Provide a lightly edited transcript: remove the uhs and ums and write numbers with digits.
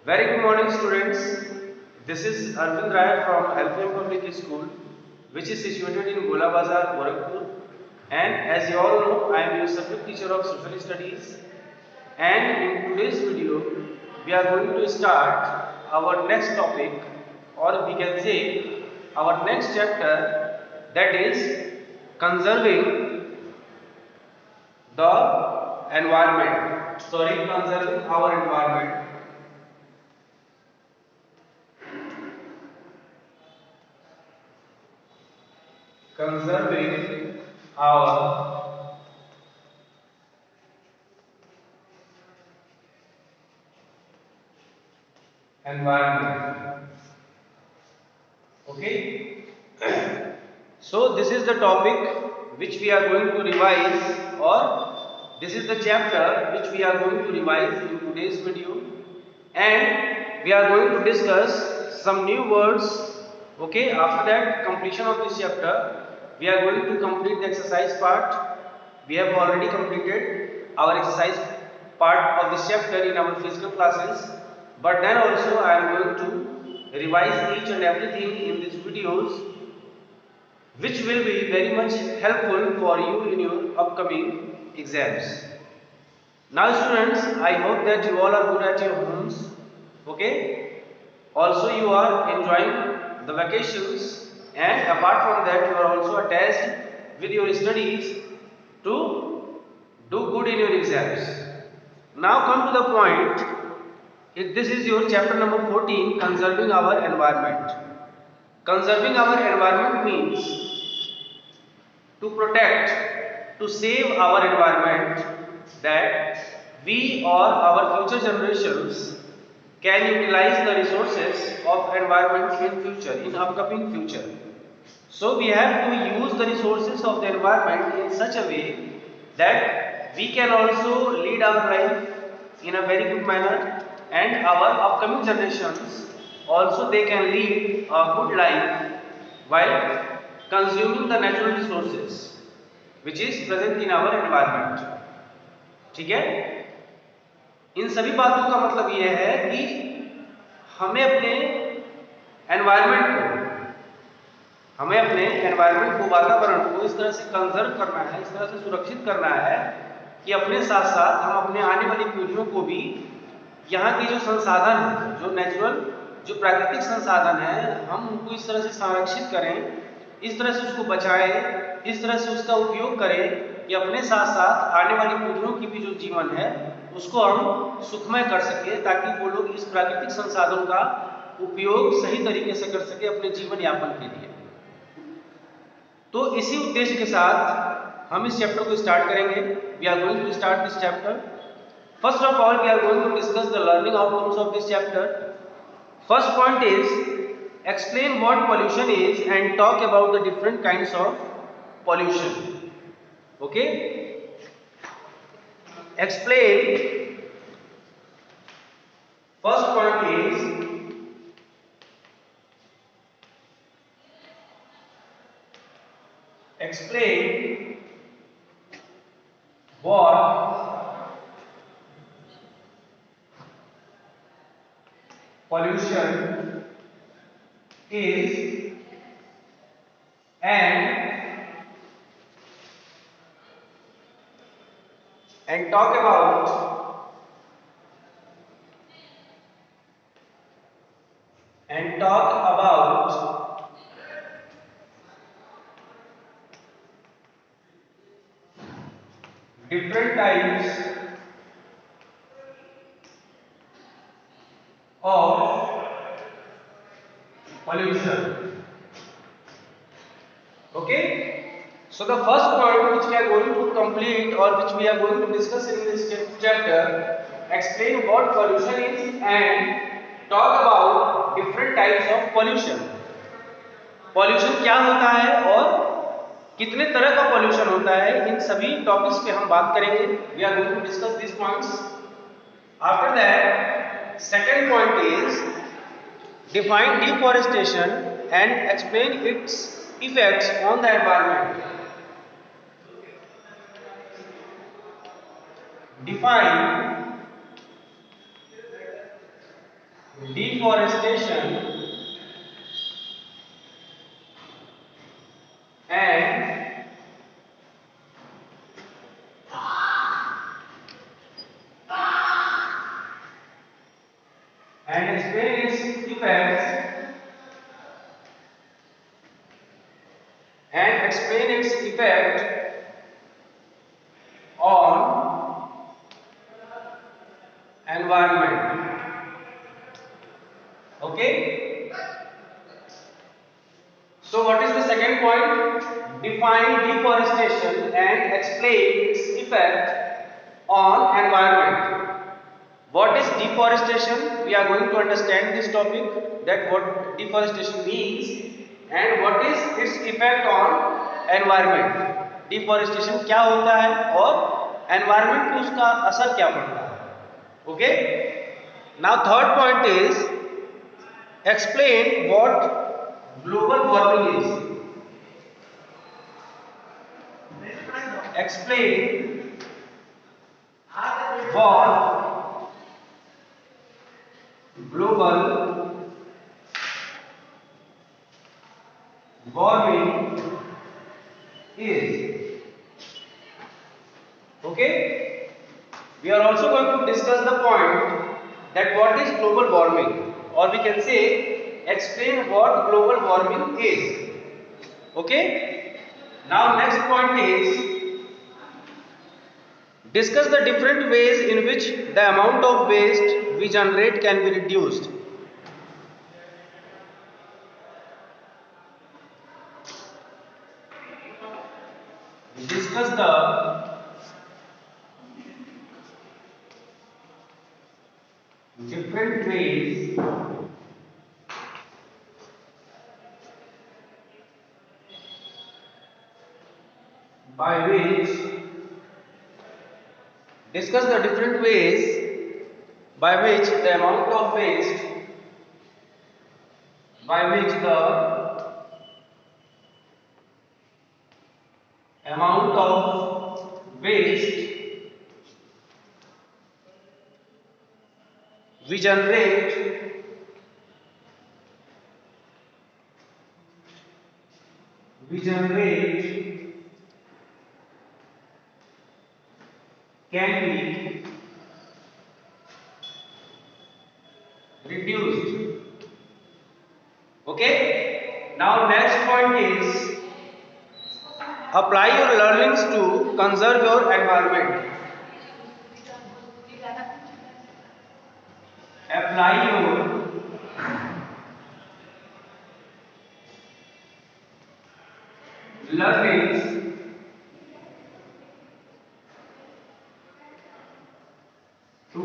Very good morning, students. This is Arvind Rai from Alpha Public School, which is situated in Gola Bazar, Gorakhpur. And as you all know, I am your subject teacher of Social Studies. And in today's video, we are going to start our next topic, or we can say our next chapter, that is conserving the environment. Sorry, conserving our environment. Conserving our environment. Okay. So this is the topic which we are going to revise, or this is the chapter which we are going to revise in today's video, and we are going to discuss some new words. Okay, after that completion of this chapter, we are going to complete the exercise part. We have already completed our exercise part of this chapter in our physical classes, but then also I am going to revise each and everything in these videos, which will be very much helpful for you in your upcoming exams. Now students, I hope that you all are good at your homes. Okay. Also you are enjoying the vacations, and apart from that you are also attached with your studies to do good in your exams. Now come to the point. This is your chapter number 14, conserving our environment. Conserving our environment means to protect, to save our environment, that we or our future generations can utilize the resources of environment in future, in upcoming future. So we have to use the resources of the environment in such a way that we can also lead our life in a very good manner, and our upcoming generations also they can lead a good life while consuming the natural resources which is present in our environment. ठीक है? इन सभी बातों का मतलब यह है कि हमें अपने एनवायरनमेंट को हमें अपने एनवायरनमेंट को, वातावरण को इस तरह से कंजर्व करना है, इस तरह से सुरक्षित करना है कि अपने साथ साथ हम अपने आने वाली पीढ़ियों को भी यहाँ के जो संसाधन हैं, जो नेचुरल, जो प्राकृतिक संसाधन हैं, हम उनको इस तरह से संरक्षित करें, इस तरह से उसको बचाएं, इस तरह से उसका उपयोग करें कि अपने साथ साथ आने वाली पीढ़ियों की भी जो जीवन है उसको हम सुखमय कर सकें, ताकि वो लोग इस प्राकृतिक संसाधन का उपयोग सही तरीके से कर सके अपने जीवन यापन के लिए। तो इसी उद्देश्य के साथ हम इस चैप्टर को स्टार्ट करेंगे। We are going to start this chapter. First of all, we are going to discuss the learning outcomes of this chapter. First point is explain what pollution is and talk about the different kinds of pollution. Okay, explain. First point is explain what pollution is and talk about different types of pollution. Okay, so the first point which we are going to complete, or which we are going to discuss in this chapter, explain what pollution is and talk about different types of pollution. Pollution क्या होता है और कितने तरह का pollution होता है, इन सभी टॉपिक्स पे हम बात करेंगे। We are going to discuss this points. After that, second point is define deforestation and explain its effects on the environment. Define deforestation and explain its effects on environment. Okay, so what is the second point? Define deforestation and explain its effect on environment. What is deforestation? We are going to understand this topic, that what deforestation means and what is its effect on environment. Deforestation क्या होता है और environment पे उसका असर क्या पड़ता है. Okay. Now third point is explain what global warming is. Explain what global warming is. Okay, we are also going to discuss the point that what is global warming, or we can say explain what global warming is. Okay, now next point is discuss the different ways in which the amount of waste we generate can be reduced. Discuss the different ways by which discuss the different ways by which the amount of waste by which the amount of waste we generate can be reduced. Okay, now next point is apply your learnings to conserve your environment. Apply your learnings to